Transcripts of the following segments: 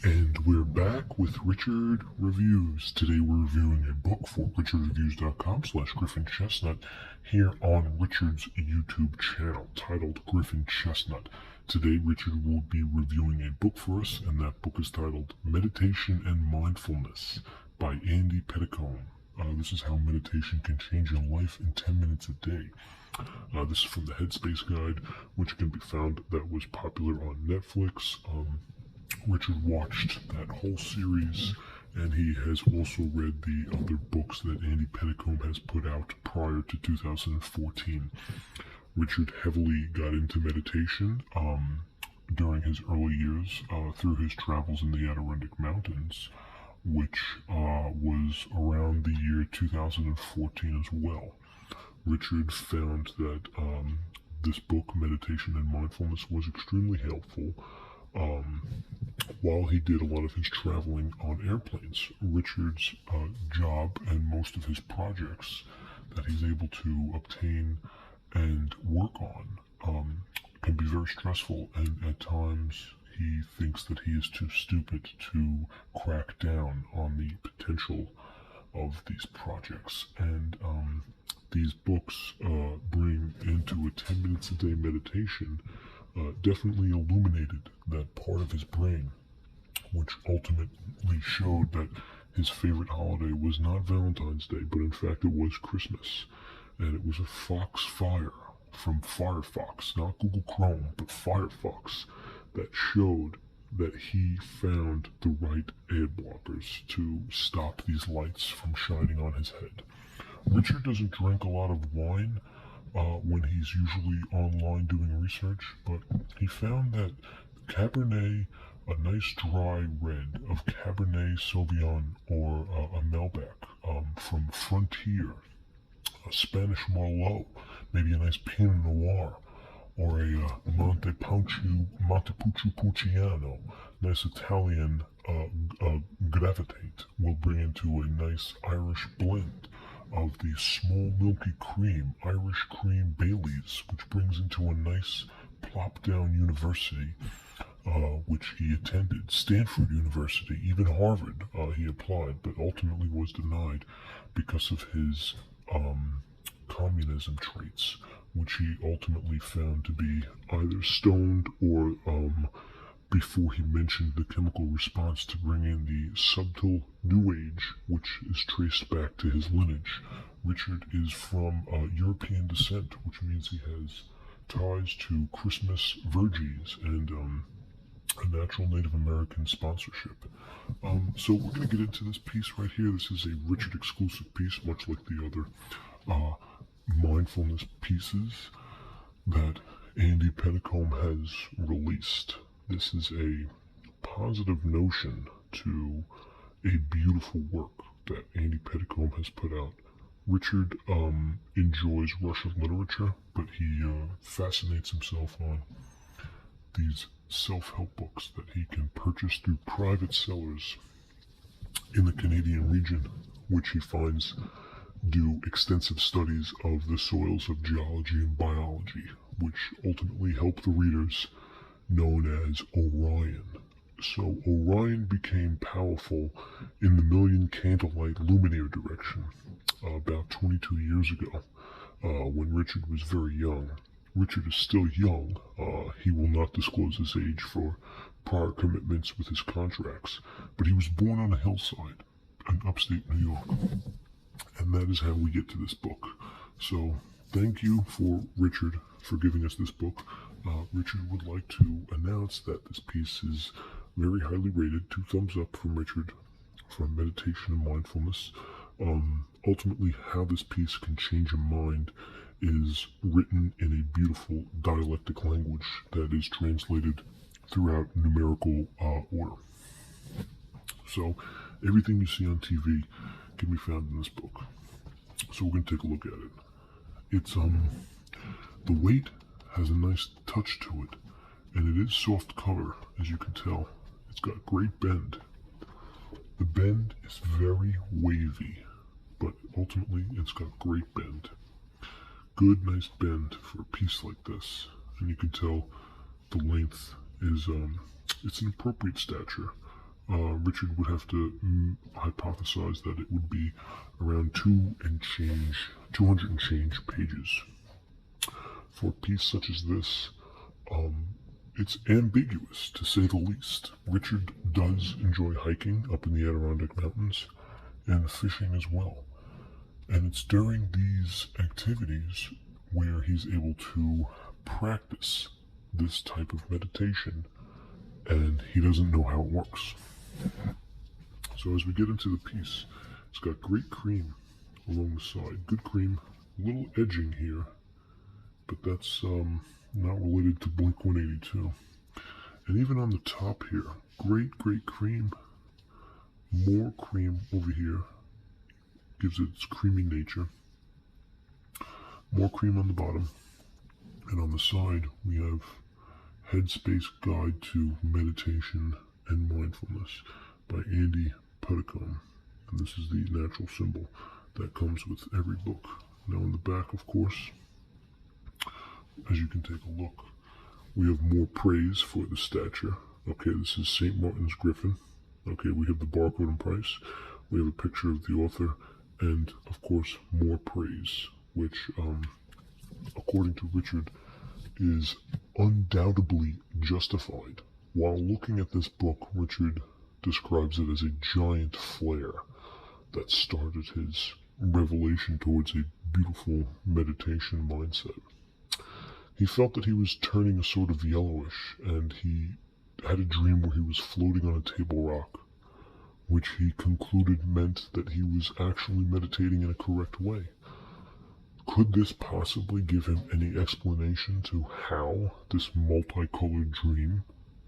And we're back with Richard Reviews. Today we're reviewing a book for richardreviews.com/Griffin Chestnut here on Richard's YouTube channel titled Griffin Chestnut. Today Richard will be reviewing a book for us, and that book is titled Meditation and Mindfulness by Andy Puddicombe. This is how meditation can change your life in 10 minutes a day. This is from the Headspace Guide, which can be found, that was popular on Netflix. Richard watched that whole series, and he has also read the other books that Andy Puddicombe has put out prior to 2014. Richard heavily got into meditation during his early years through his travels in the Adirondack Mountains, which was around the year 2014 as well. Richard found that this book, Meditation and Mindfulness, was extremely helpful. While he did a lot of his traveling on airplanes, Richard's job and most of his projects that he's able to obtain and work on can be very stressful, and at times he thinks that he is too stupid to crack down on the potential of these projects. And these books bring into a 10 minutes a day meditation definitely illuminated that part of his brain, which ultimately showed that his favorite holiday was not Valentine's Day, but in fact it was Christmas. And it was a Foxfire from Firefox, not Google Chrome, but Firefox, that showed that he found the right ad blockers to stop these lights from shining on his head. Richard doesn't drink a lot of wine when he's usually online doing research, but he found that Cabernet, a nice dry red of Cabernet Sauvignon or a Malbec from Frontier, a Spanish Merlot, maybe a nice Pinot Noir, or a Montepulciano, nice Italian Gravitate, will bring into a nice Irish blend of the small milky cream, Irish cream Baileys, which brings into a nice plop-down university, which he attended, Stanford University, even Harvard. He applied, but ultimately was denied because of his communism traits, which he ultimately found to be either stoned or before he mentioned the chemical response to bring in the subtle New Age, which is traced back to his lineage. Richard is from European descent, which means he has ties to Christmas Virgies and a natural Native American sponsorship. So we're going to get into this piece right here. This is a Richard exclusive piece, much like the other mindfulness pieces that Andy Puddicombe has released. This is a positive notion to a beautiful work that Andy Puddicombe has put out. Richard enjoys Russian literature, but he fascinates himself on these self-help books that he can purchase through private sellers in the Canadian region, which he finds do extensive studies of the soils of geology and biology, which ultimately help the readers known as Orion. So Orion became powerful in the Million Candlelight Luminaire direction about 22 years ago, when Richard was very young. Richard is still young. He will not disclose his age for prior commitments with his contracts, but he was born on a hillside in upstate New York. And that is how we get to this book. So thank you for Richard for giving us this book. Richard would like to announce that this piece is very highly rated. 2 thumbs up from Richard from Meditation and Mindfulness. Ultimately, how this piece can change your mind is written in a beautiful dialectic language that is translated throughout numerical order. So everything you see on TV can be found in this book. So we're going to take a look at it. It's the weight has a nice touch to it, and it is soft cover, as you can tell. It's got great bend. The bend is very wavy, but ultimately it's got great bend. Good, nice bend for a piece like this, and you can tell the length is it's an appropriate stature. Richard would have to hypothesize that it would be around 200 and change pages. For a piece such as this, it's ambiguous, to say the least. Richard does enjoy hiking up in the Adirondack Mountains and fishing as well. And it's during these activities where he's able to practice this type of meditation, and he doesn't know how it works. So as we get into the piece, it's got great cream along the side. Good cream, a little edging here, but that's not related to Blink-182. And even on the top here, great cream. More cream over here, gives it its creamy nature. More cream on the bottom. And on the side, we have Headspace Guide to Meditation and Mindfulness by Andy Puddicombe. And this is the natural symbol that comes with every book. Now in the back, of course, as you can take a look, we have more praise for the stature. Okay, this is St. Martin's Griffin. Okay, we have the barcode and price. We have a picture of the author, and of course, more praise, which, according to Richard, is undoubtedly justified. While looking at this book, Richard describes it as a giant flare that started his revelation towards a beautiful meditation mindset. He felt that he was turning a sort of yellowish, and he had a dream where he was floating on a table rock, which he concluded meant that he was actually meditating in a correct way. Could this possibly give him any explanation to how this multicolored dream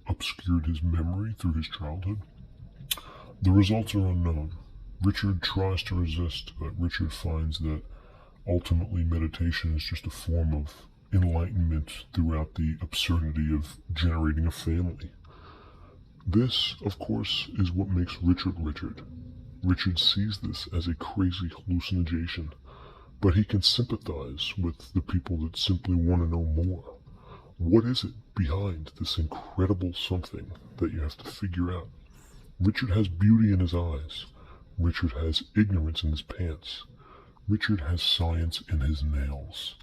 obscured his memory through his childhood? The results are unknown. Richard tries to resist, but Richard finds that ultimately meditation is just a form of enlightenment throughout the absurdity of generating a family. This, of course, is what makes Richard Richard. Richard sees this as a crazy hallucination, but he can sympathize with the people that simply want to know more. What is it behind this incredible something that you have to figure out? Richard has beauty in his eyes. Richard has ignorance in his pants. Richard has science in his nails.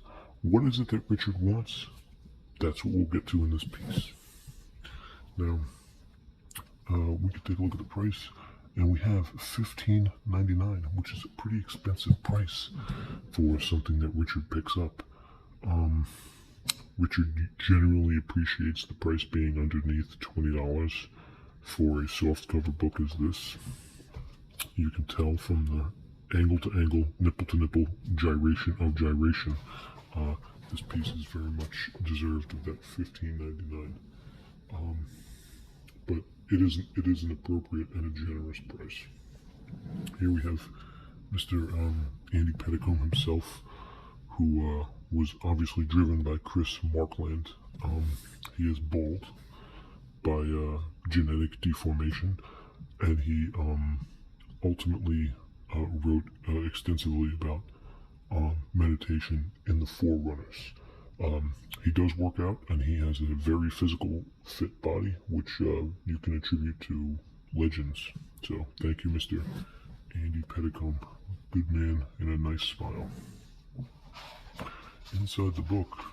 What is it that Richard wants? That's what we'll get to in this piece. Now, we can take a look at the price, and we have $15.99, which is a pretty expensive price for something that Richard picks up. Richard generally appreciates the price being underneath $20 for a softcover book as this. You can tell from the angle to angle, nipple to nipple gyration of gyration. This piece is very much deserved of that $15.99. But it is an appropriate and a generous price. Here we have Mr. Andy Puddicombe himself, who was obviously driven by Chris Markland. He is bald by genetic deformation, and he ultimately wrote extensively about meditation in the Forerunners. He does work out, and he has a very physical, fit body, which you can attribute to legends. So thank you, Mr. Andy Puddicombe. Good man and a nice smile. Inside the book,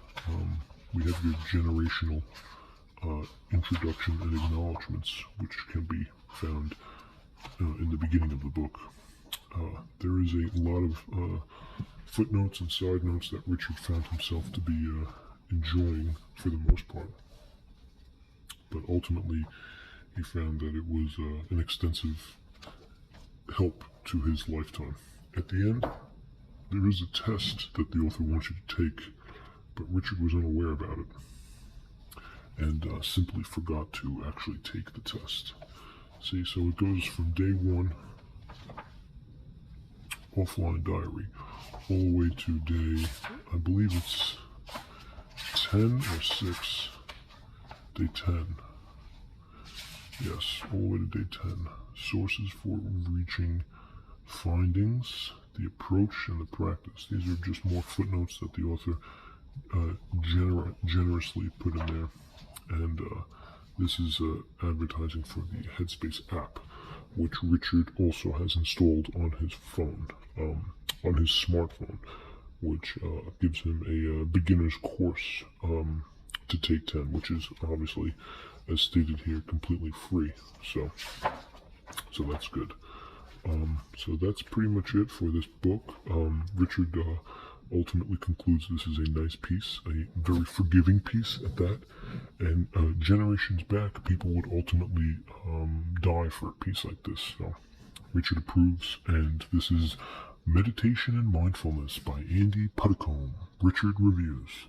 we have your generational introduction and acknowledgments, which can be found in the beginning of the book. There is a lot of footnotes and side notes that Richard found himself to be enjoying for the most part. But ultimately, he found that it was an extensive help to his lifetime. At the end, there is a test that the author wants you to take, but Richard was unaware about it and simply forgot to actually take the test. See, so it goes from day 1, offline diary, all the way to day, I believe it's 10 or 6, day 10. Yes, all the way to day 10. Sources for reaching findings, the approach, and the practice. These are just more footnotes that the author generously put in there. And This is advertising for the Headspace app, which Richard also has installed on his phone, on his smartphone, which gives him a beginner's course to take 10, which is obviously, as stated here, completely free. So that's good. So that's pretty much it for this book. Richard ultimately concludes this is a nice piece, a very forgiving piece at that. And generations back, people would ultimately die for a piece like this. So Richard approves, and this is Meditation and Mindfulness by Andy Puddicombe. Richard reviews.